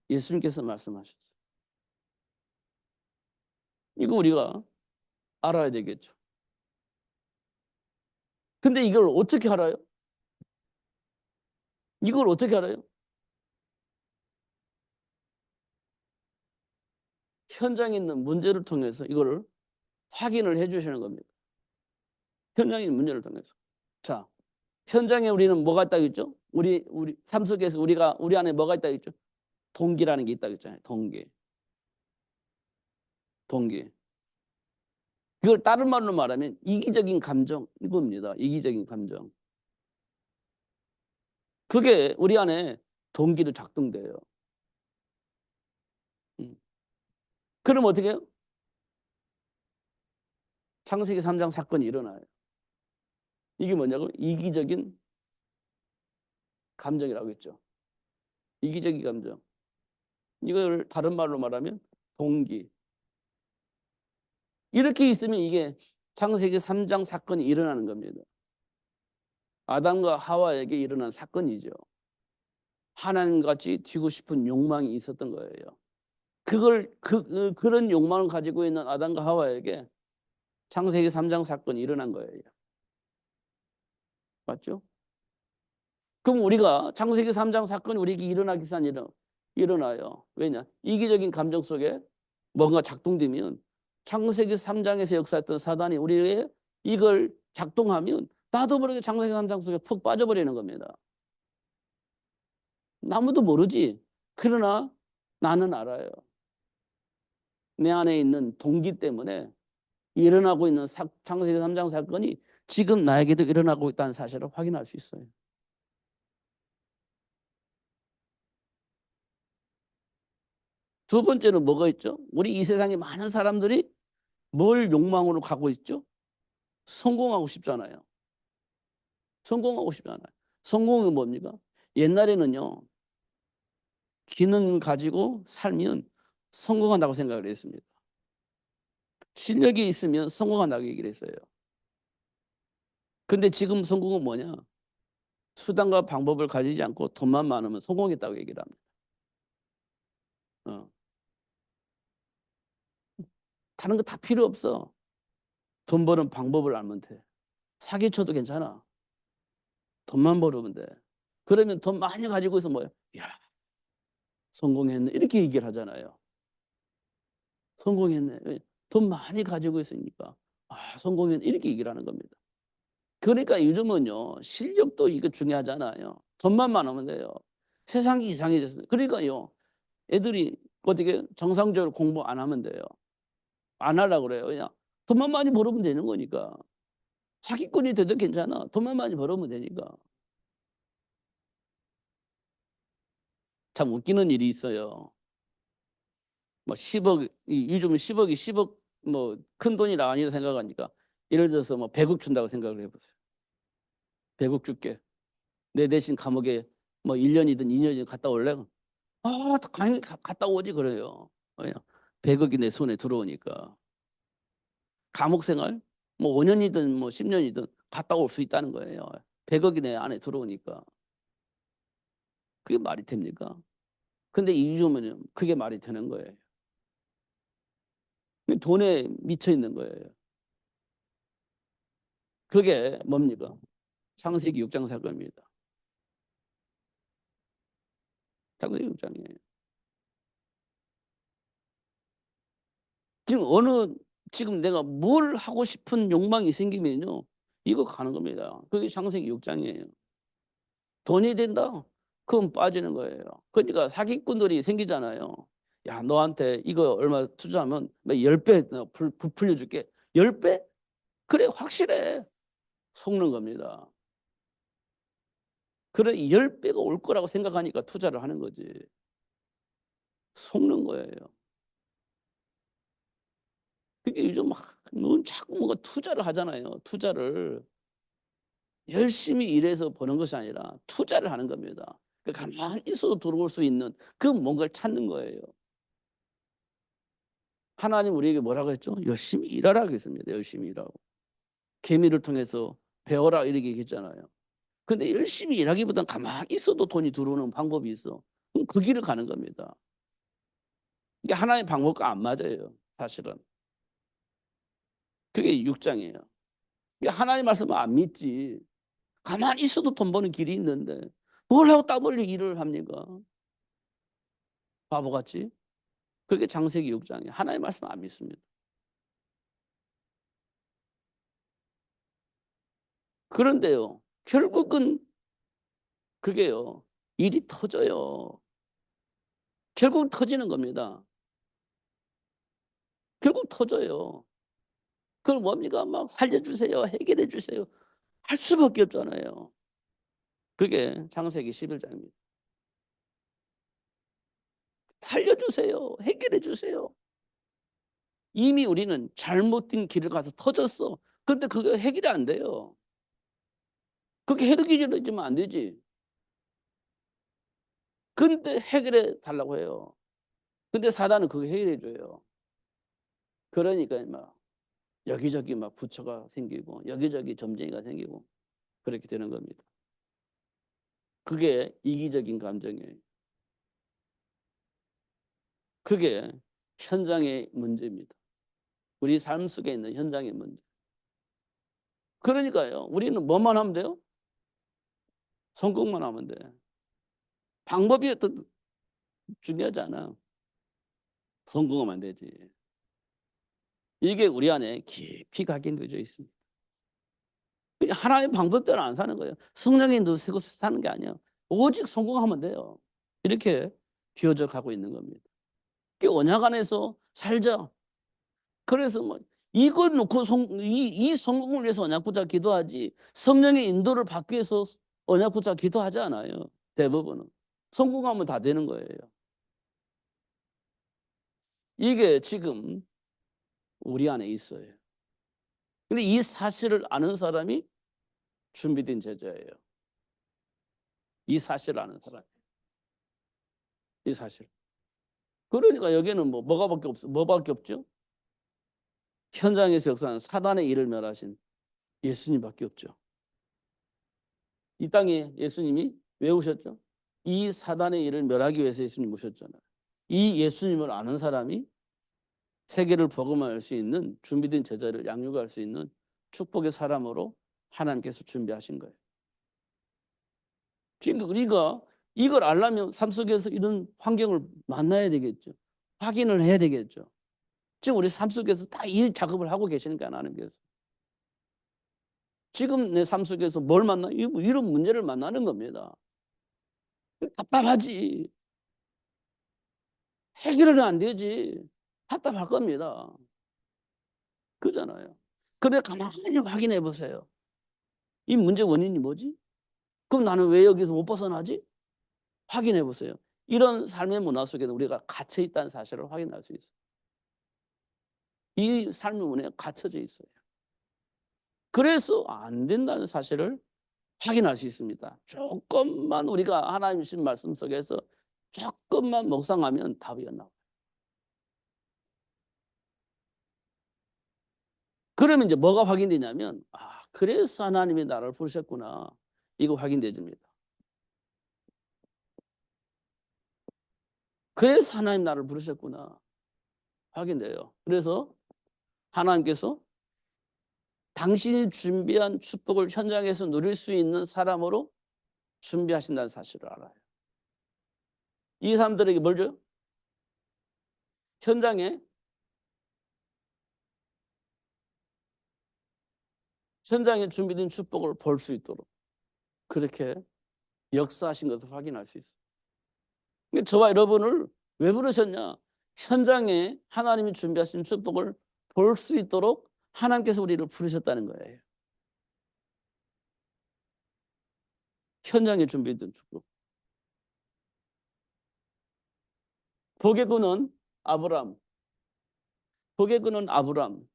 예수님께서 말씀하셨어요. 이거 우리가 알아야 되겠죠. 근데 이걸 어떻게 알아요? 이걸 어떻게 알아요? 현장에 있는 문제를 통해서 이거를 확인을 해 주시는 겁니다. 현장에 있는 문제를 통해서. 자, 현장에 우리는 뭐가 있다고 했죠? 우리 삶 속에서 우리 안에 뭐가 있다고 했죠? 동기라는 게 있다고 했잖아요. 동기. 동기. 그걸 다른 말로 말하면 이기적인 감정 이겁니다. 이기적인 감정. 그게 우리 안에 동기로 작동돼요. 음. 그럼 어떻게 해요? 창세기 3장 사건이 일어나요. 이게 뭐냐고? 이기적인 감정이라고 했죠. 이기적인 감정. 이걸 다른 말로 말하면 동기. 이렇게 있으면 이게 창세기 3장 사건이 일어나는 겁니다. 아담과 하와에게 일어난 사건이죠. 하나님같이 되고 싶은 욕망이 있었던 거예요. 그런 욕망을 가지고 있는 아담과 하와에게 창세기 3장 사건이 일어난 거예요. 맞죠? 그럼 우리가 창세기 3장 사건이 우리에게 일어나기 전 일어나요. 왜냐? 이기적인 감정 속에 뭔가 작동되면 창세기 3장에서 역사했던 사단이 우리에게 이걸 작동하면 나도 모르게 창세기 3장 속에 푹 빠져버리는 겁니다. 아무도 모르지. 그러나 나는 알아요. 내 안에 있는 동기 때문에 일어나고 있는 창세기 3장 사건이 지금 나에게도 일어나고 있다는 사실을 확인할 수 있어요. 두 번째는 뭐가 있죠? 우리 이 세상에 많은 사람들이 뭘 욕망으로 가고 있죠? 성공하고 싶잖아요. 성공하고 싶잖아요. 성공은 뭡니까? 옛날에는요. 기능 가지고 살면 성공한다고 생각을 했습니다. 실력이 있으면 성공한다고 얘기를 했어요. 근데 지금 성공은 뭐냐? 수단과 방법을 가지지 않고 돈만 많으면 성공했다고 얘기를 합니다. 다른 거 다 필요 없어. 돈 버는 방법을 알면 돼. 사기쳐도 괜찮아. 돈만 벌으면 돼. 그러면 돈 많이 가지고 있어 뭐야? 야, 성공했네. 이렇게 얘기를 하잖아요. 성공했네. 돈 많이 가지고 있으니까. 아, 성공했네. 이렇게 얘기를 하는 겁니다. 그러니까 요즘은요, 실력도 이거 중요하잖아요. 돈만 많으면 돼요. 세상이 이상해졌어요. 그러니까요, 애들이 어떻게 정상적으로 공부 안 하면 돼요. 안 하려고 그래요. 그냥 돈만 많이 벌으면 되는 거니까. 사기꾼이 돼도 괜찮아. 돈만 많이 벌으면 되니까. 참 웃기는 일이 있어요. 뭐 10억, 요즘 10억이 10억 뭐 큰 돈이라 아니라 생각하니까 예를 들어서 뭐 100억 준다고 생각을 해보세요. 100억 줄게. 내 대신 감옥에 뭐 1년이든 2년이든 갔다 올래? 아, 당연히 갔다 오지 그래요. 왜냐? 100억이 내 손에 들어오니까. 감옥 생활 뭐 5년이든 뭐 10년이든 갔다 올 수 있다는 거예요. 100억이 내 안에 들어오니까. 그게 말이 됩니까? 근데 요즘은 그게 말이 되는 거예요. 돈에 미쳐 있는 거예요. 그게 뭡니까? 창세기 6장 사건입니다. 창세기 6장이에요. 지금 내가 뭘 하고 싶은 욕망이 생기면요. 이거 가는 겁니다. 그게 창세기 6장이에요. 돈이 된다? 그럼 빠지는 거예요. 그러니까 사기꾼들이 생기잖아요. 야, 너한테 이거 얼마 투자하면 10배 부풀려 줄게. 10배? 그래, 확실해. 속는 겁니다. 그래, 10배가 올 거라고 생각하니까 투자를 하는 거지. 속는 거예요. 그게 요즘 넌 자꾸 뭔가 투자를 하잖아요. 투자를. 열심히 일해서 버는 것이 아니라 투자를 하는 겁니다. 가만히 있어도 들어올 수 있는 그 뭔가를 찾는 거예요. 하나님 우리에게 뭐라고 했죠? 열심히 일하라고 했습니다. 열심히 일하고. 계미를 통해서 배워라 이렇게 얘기했잖아요. 근데 열심히 일하기보다는 가만히 있어도 돈이 들어오는 방법이 있어. 그럼 그 길을 가는 겁니다. 이게 하나님의 방법과 안 맞아요. 사실은. 그게 6장이에요. 하나님 말씀을 안 믿지. 가만히 있어도 돈 버는 길이 있는데 뭘 하고 땀 흘려 일을 합니까? 바보같이. 그게 창세기 6장이에요. 하나님 말씀 안 믿습니다. 그런데요. 결국은 그게요. 일이 터져요. 결국 터지는 겁니다. 결국 터져요. 그럼 뭡니까? 막 살려주세요. 해결해 주세요. 할 수밖에 없잖아요. 그게 창세기 11장입니다. 살려주세요. 해결해 주세요. 이미 우리는 잘못된 길을 가서 터졌어. 근데 그게 해결이 안 돼요. 그게 해결해지면 안 되지. 근데 해결해 달라고 해요. 근데 사단은 그거 해결해 줘요. 그러니까 막 여기저기 막 부처가 생기고 여기저기 점쟁이가 생기고 그렇게 되는 겁니다. 그게 이기적인 감정이에요. 그게 현장의 문제입니다. 우리 삶 속에 있는 현장의 문제. 그러니까요. 우리는 뭐만 하면 돼요? 성공만 하면 돼. 방법이 또 중요하지 않아. 성공하면 되지. 이게 우리 안에 깊이 각인되어 있습니다. 하나님의 방법대로 안 사는 거예요. 성령의 인도로 사는 게 아니야. 오직 성공하면 돼요. 이렇게 비워져 가고 있는 겁니다. 언약 안에서 살자. 그래서 뭐 이걸 놓고 이 성공을 위해서 언약 붙잡아 기도하지 성령의 인도를 받기 위해서 언약 붙잡아 기도하지 않아요. 대부분은. 성공하면 다 되는 거예요. 이게 지금 우리 안에 있어요. 근데 이 사실을 아는 사람이 준비된 제자예요. 이 사실을 아는 사람. 이 사실. 그러니까 여기는 뭐가밖에 없어. 뭐밖에 없죠? 현장에서 역사하는 사단의 일을 멸하신 예수님밖에 없죠. 이 땅에 예수님이 왜 오셨죠? 이 사단의 일을 멸하기 위해서 예수님 오셨잖아요. 이 예수님을 아는 사람이 세계를 복음할 수 있는 준비된 제자를 양육할 수 있는 축복의 사람으로 하나님께서 준비하신 거예요. 우리가 이걸 알려면 삶 속에서 이런 환경을 만나야 되겠죠. 확인을 해야 되겠죠. 지금 우리 삶 속에서 다 이 작업을 하고 계시니까 하나님께서. 지금 내 삶 속에서 뭘 만나? 이런 문제를 만나는 겁니다. 답답하지. 해결은 안 되지. 답답할 겁니다. 그잖아요. 그런데 가만히 확인해 보세요. 이 문제 원인이 뭐지? 그럼 나는 왜 여기서 못 벗어나지? 확인해 보세요. 이런 삶의 문화 속에는 우리가 갇혀 있다는 사실을 확인할 수 있어요. 이 삶의 문화에 갇혀져 있어요. 그래서 안 된다는 사실을 확인할 수 있습니다. 조금만 우리가 하나님 주신 말씀 속에서 조금만 묵상하면 답이 나와요. 그러면 이제 뭐가 확인되냐면 그래서 하나님이 나를 부르셨구나. 이거 확인되집니다. 그래서 하나님 나를 부르셨구나. 확인돼요. 그래서 하나님께서 당신이 준비한 축복을 현장에서 누릴 수 있는 사람으로 준비하신다는 사실을 알아요. 이 사람들에게 뭘 줘요? 현장에 준비된 축복을 볼 수 있도록 그렇게 역사하신 것을 확인할 수 있어요. 저와 여러분을 왜 부르셨냐? 현장에 하나님이 준비하신 축복을 볼 수 있도록 하나님께서 우리를 부르셨다는 거예요. 현장에 준비된 축복. 복의 근은 아브람. 복의 근은 아브람.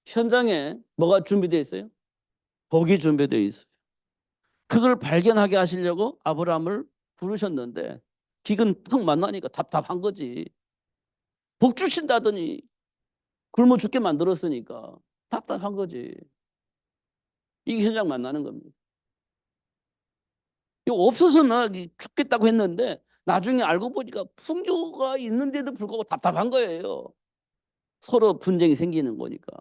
현장에 뭐가 준비되어 있어요? 복이 준비되어 있어요. 그걸 발견하게 하시려고 아브람을 부르셨는데 기근 턱 만나니까 답답한 거지. 복 주신다더니 굶어 죽게 만들었으니까 답답한 거지. 이게 현장 만나는 겁니다. 이거 없어서는 죽겠다고 했는데 나중에 알고 보니까 풍요가 있는데도 불구하고 답답한 거예요. 서로 분쟁이 생기는 거니까.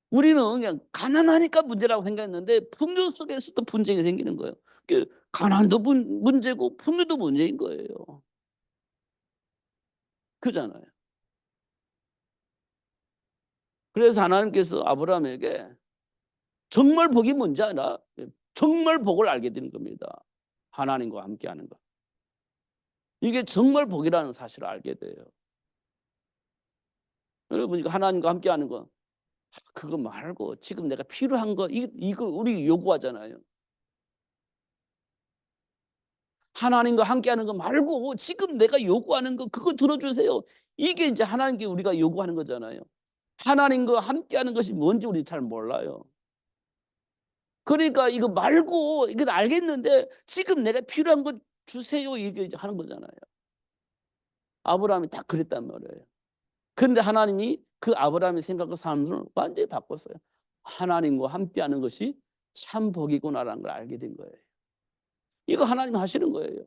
우리는 그냥 가난하니까 문제라고 생각했는데 풍요 속에서도 분쟁이 생기는 거예요. 가난도 문제고 풍요도 문제인 거예요. 그잖아요. 그래서 하나님께서 아브라함에게 정말 복이 뭔지 알아? 정말 복을 알게 되는 겁니다. 하나님과 함께하는 것. 이게 정말 복이라는 사실을 알게 돼요. 여러분, 하나님과 함께하는 거 그거 말고 지금 내가 필요한 거 이거 우리 요구하잖아요. 하나님과 함께하는 거 말고 지금 내가 요구하는 거 그거 들어주세요. 이게 이제 하나님께 우리가 요구하는 거잖아요. 하나님과 함께하는 것이 뭔지 우리 잘 몰라요. 그러니까 이거 말고 이거 알겠는데 지금 내가 필요한 거 주세요. 이게 이제 하는 거잖아요. 아브라함이 딱 그랬단 말이에요. 그런데 하나님이 그 아브라함의 생각과 삶을 완전히 바꿨어요. 하나님과 함께하는 것이 참 복이구나라는 걸 알게 된 거예요. 이거 하나님 하시는 거예요.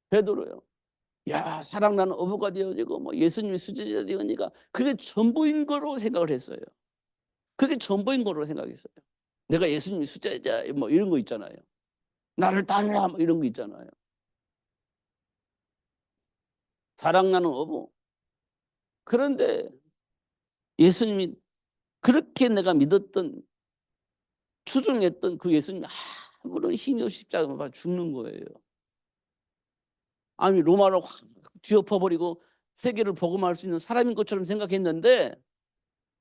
베드로요. 야, 사랑나는 어부가 되어지고 뭐 예수님이 수제자 되니까 그게 전부인 거로 생각을 했어요. 그게 전부인 거로 생각했어요. 내가 예수님이 수제자 뭐 이런 거 있잖아요. 나를 따르라 뭐 이런 거 있잖아요. 사랑나는 어부. 그런데 예수님이 그렇게 내가 믿었던 추종했던 그 예수님이 아무런 힘이 없이 십자가에 못 죽는 거예요. 아니 로마로 확 뒤엎어버리고 세계를 복음할 수 있는 사람인 것처럼 생각했는데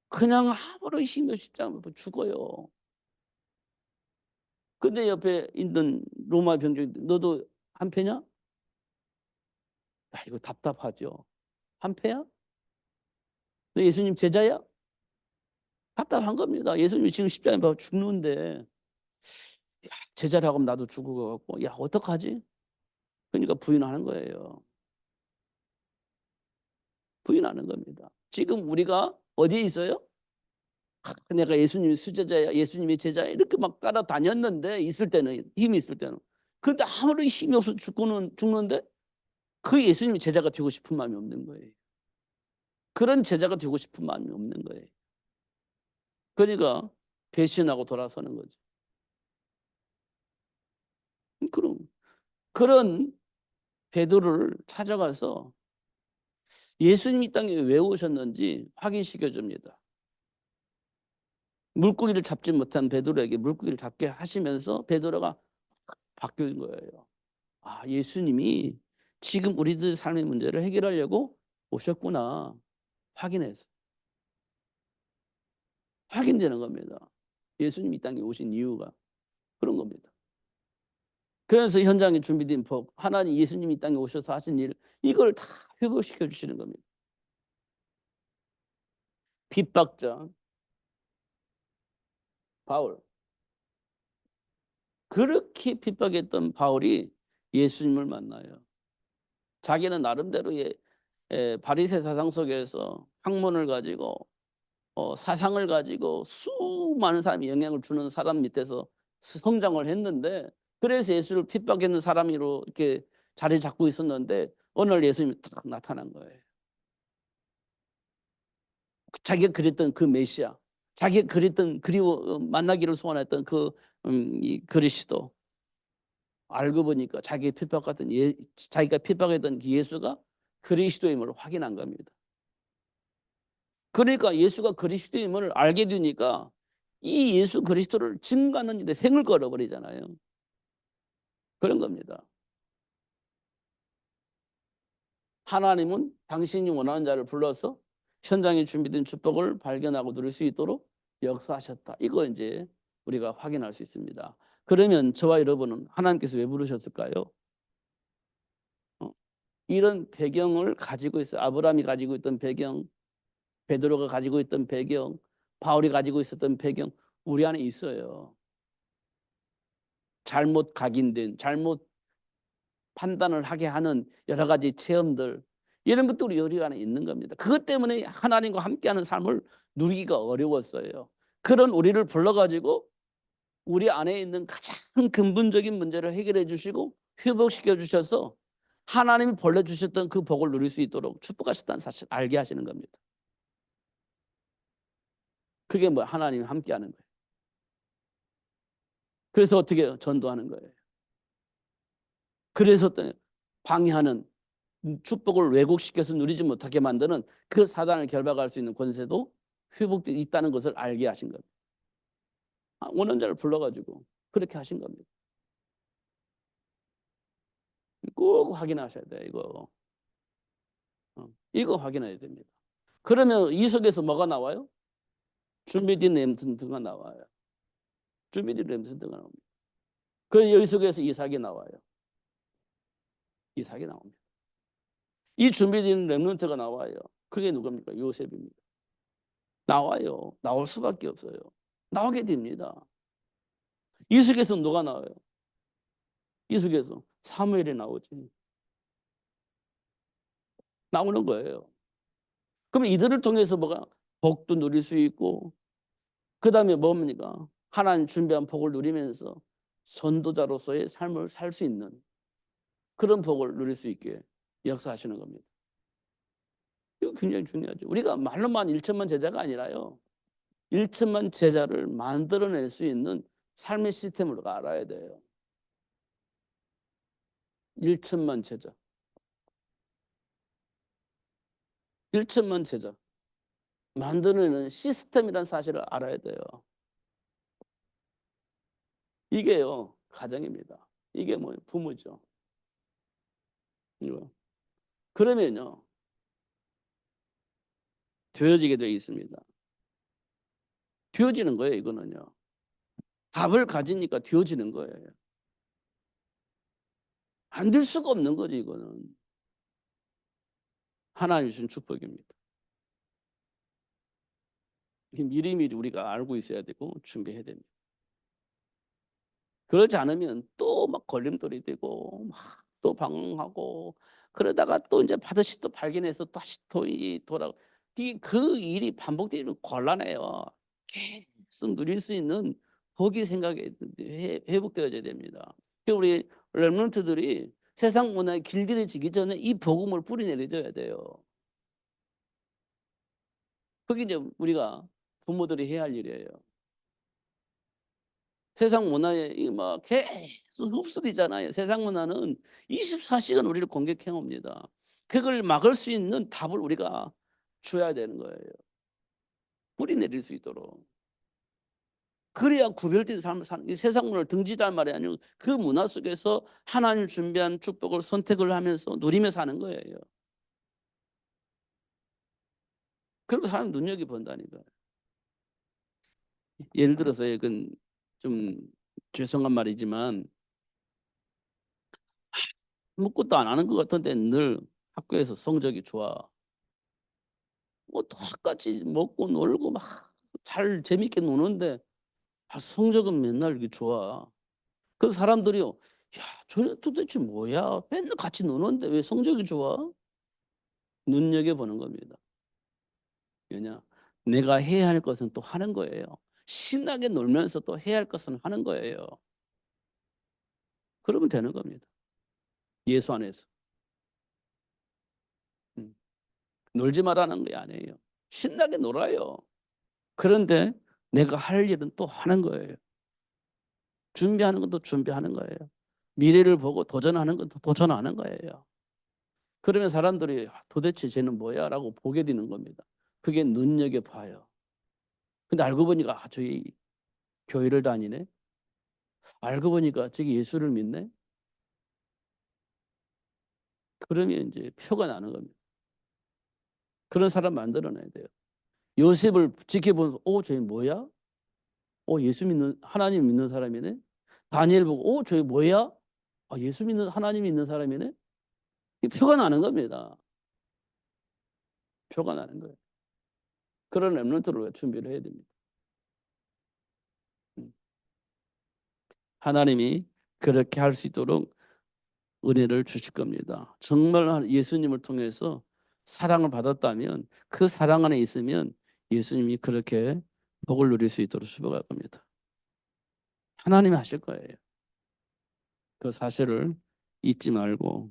그냥 아무런 힘이 없이 십자가에 못 죽어요. 근데 옆에 있는 로마 병정이 너도 한패냐? 야, 이거 답답하죠. 한패야? 너 예수님 제자야? 답답한 겁니다. 예수님이 지금 십자가에 못 죽는데 야, 제자라고 하면 나도 죽을 것 같고 야 어떡하지? 그러니까 부인하는 거예요. 부인하는 겁니다. 지금 우리가 어디에 있어요? 내가 예수님이 수제자야, 예수님이 제자야 이렇게 막 따라다녔는데 있을 때는 힘이 있을 때는 그런데 아무런 힘이 없어 죽는데 그 예수님이 제자가 되고 싶은 마음이 없는 거예요. 그런 제자가 되고 싶은 마음이 없는 거예요. 그러니까 배신하고 돌아서는 거죠. 그런 베드로를 찾아가서 예수님이 이 땅에 왜 오셨는지 확인시켜 줍니다. 물고기를 잡지 못한 베드로에게 물고기를 잡게 하시면서 베드로가 바뀐 거예요. 아, 예수님이 지금 우리들 삶의 문제를 해결하려고 오셨구나. 확인해서. 확인되는 겁니다. 예수님이 이 땅에 오신 이유가 그런 겁니다. 그래서 현장에 준비된 복, 하나님 예수님이 이 땅에 오셔서 하신 일, 이걸 다 회복시켜 주시는 겁니다. 핍박자 바울. 그렇게 핍박했던 바울이 예수님을 만나요. 자기는 나름대로의 바리새 사상 속에서 학문을 가지고 사상을 가지고 수많은 사람이 영향을 주는 사람 밑에서 성장을 했는데 그래서 예수를 핍박했는 사람으로 이렇게 자리 잡고 있었는데 어느 날 예수님이 딱 나타난 거예요. 자기가 그랬던 그 메시아, 자기가 그랬던 그리워 만나기를 소원했던 이 그리스도 알고 보니까 자기가 핍박했던 예수가 그리스도임을 확인한 겁니다. 그러니까 예수가 그리스도임을 알게 되니까 이 예수 그리스도를 증거하는 일에 생을 걸어버리잖아요. 그런 겁니다. 하나님은 당신이 원하는 자를 불러서 현장에 준비된 축복을 발견하고 누릴 수 있도록 역사하셨다. 이거 이제 우리가 확인할 수 있습니다. 그러면 저와 여러분은 하나님께서 왜 부르셨을까요? 이런 배경을 가지고 있어요. 아브라함이 가지고 있던 배경, 베드로가 가지고 있던 배경, 바울이 가지고 있었던 배경 우리 안에 있어요. 잘못 각인된, 잘못 판단을 하게 하는 여러 가지 체험들, 이런 것들이 우리 안에 있는 겁니다. 그것 때문에 하나님과 함께하는 삶을 누리기가 어려웠어요. 그런 우리를 불러가지고 우리 안에 있는 가장 근본적인 문제를 해결해 주시고 회복시켜 주셔서 하나님이 벌려 주셨던 그 복을 누릴 수 있도록 축복하셨다는 사실 알게 하시는 겁니다. 그게 뭐 하나님이 함께하는 거예요. 그래서 어떻게 전도하는 거예요. 그래서 방해하는 축복을 왜곡시켜서 누리지 못하게 만드는 그 사단을 결박할 수 있는 권세도 회복되어 있다는 것을 알게 하신 겁니다. 원혼자를 불러가지고 그렇게 하신 겁니다. 꼭 확인하셔야 돼요. 이거 확인해야 됩니다. 그러면 이 속에서 뭐가 나와요? 준비된 렘넌트가 나와요. 준비된 렘넌트가 나옵니다. 그래서 여기 속에서 이삭이 나와요. 이삭이 나옵니다. 이 준비된 렘넌트가 나와요. 그게 누굽니까? 요셉입니다. 나와요. 나올 수밖에 없어요. 나오게 됩니다. 이 속에서 누가 나와요? 이 속에서 사무엘이 나오지. 나오는 거예요. 그러면 이들을 통해서 뭐가 복도 누릴 수 있고, 그 다음에 뭡니까? 하나님 준비한 복을 누리면서 선도자로서의 삶을 살 수 있는 그런 복을 누릴 수 있게 역사하시는 겁니다. 이거 굉장히 중요하죠. 우리가 말로만 1천만 제자가 아니라요, 1천만 제자를 만들어낼 수 있는 삶의 시스템을 알아야 돼요. 1천만 제자. 1천만 제자 만드는 시스템이라는 사실을 알아야 돼요. 이게요, 가정입니다. 이게 뭐 부모죠. 이거. 그러면요, 되어지게 되어 있습니다. 되어지는 거예요, 이거는요. 답을 가지니까 되어지는 거예요. 안 될 수가 없는 거죠, 이거는. 하나님 주신 축복입니다. 미리미리 우리가 알고 있어야 되고 준비해야 됩니다. 그러지 않으면 또 막 걸림돌이 되고 막 또 방황하고, 그러다가 또 이제 반드시 또 발견해서 다시 또 돌아, 그 일이 반복되면 곤란해요. 계속 누릴 수 있는 복이 생각에 회복되어져야 됩니다. 우리 렘넌트들이 세상 문화에 길들여지기 전에 이 복음을 뿌리내려줘야 돼요. 그게 이제 우리가 부모들이 해야 할 일이에요. 세상 문화에 막 계속 흡수되잖아요. 세상 문화는 24시간 우리를 공격해 옵니다. 그걸 막을 수 있는 답을 우리가 줘야 되는 거예요. 뿌리 내릴 수 있도록. 그래야 구별된 삶을 사는, 세상 문화를 등지자는 말이 아니고 그 문화 속에서 하나님 준비한 축복을 선택을 하면서 누리며 사는 거예요. 그리고 사람 눈여겨 본다니까요. 예를 들어서 이건 좀 죄송한 말이지만, 아무것도 안 하는 것 같은데 늘 학교에서 성적이 좋아. 뭐 똑같이 먹고 놀고 막 잘 재밌게 노는데 성적은 맨날 이렇게 좋아. 그 사람들이요, 야, 저 도대체 뭐야? 맨날 같이 노는데 왜 성적이 좋아? 눈여겨보는 겁니다. 왜냐? 내가 해야 할 것은 또 하는 거예요. 신나게 놀면서 또 해야 할 것은 하는 거예요. 그러면 되는 겁니다. 예수 안에서. 음. 놀지 말라는 게 아니에요. 신나게 놀아요. 그런데 내가 할 일은 또 하는 거예요. 준비하는 것도 준비하는 거예요. 미래를 보고 도전하는 것도 도전하는 거예요. 그러면 사람들이 도대체 쟤는 뭐야? 라고 보게 되는 겁니다. 그게 눈여겨봐요. 근데 알고 보니까 저기 교회를 다니네? 알고 보니까 저기 예수를 믿네? 그러면 이제 표가 나는 겁니다. 그런 사람 만들어내야 돼요. 요셉을 지켜보면서 쟤 뭐야? 예수 믿는, 하나님 믿는 사람이네? 다니엘 보고 저게 뭐야? 예수 믿는, 하나님 믿는 사람이네? 표가 나는 겁니다. 표가 나는 거예요. 그런 렘넌트를 준비를 해야 됩니다. 하나님이 그렇게 할 수 있도록 은혜를 주실 겁니다. 정말 예수님을 통해서 사랑을 받았다면 그 사랑 안에 있으면 예수님이 그렇게 복을 누릴 수 있도록 축복할 겁니다. 하나님이 하실 거예요. 그 사실을 잊지 말고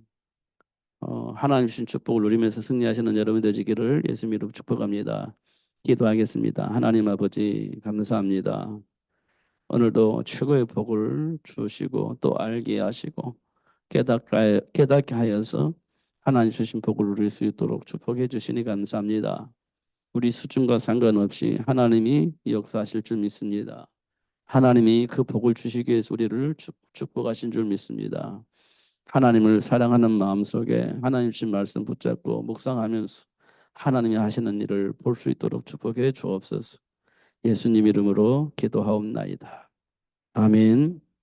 하나님 주신 축복을 누리면서 승리하시는 여러분 되시기를 예수 이름으로 축복합니다. 기도하겠습니다. 하나님 아버지 감사합니다. 오늘도 최고의 복을 주시고 또 알게 하시고 깨닫게 하여서 하나님 주신 복을 누릴 수 있도록 축복해 주시니 감사합니다. 우리 수준과 상관없이 하나님이 역사하실 줄 믿습니다. 하나님이 그 복을 주시기 위해서 우리를 축복하신 줄 믿습니다. 하나님을 사랑하는 마음속에 하나님 주신 말씀 붙잡고 묵상하면서 하나님이 하시는 일을 볼 수 있도록 축복해 주옵소서. 예수님 이름으로 기도하옵나이다. 아멘.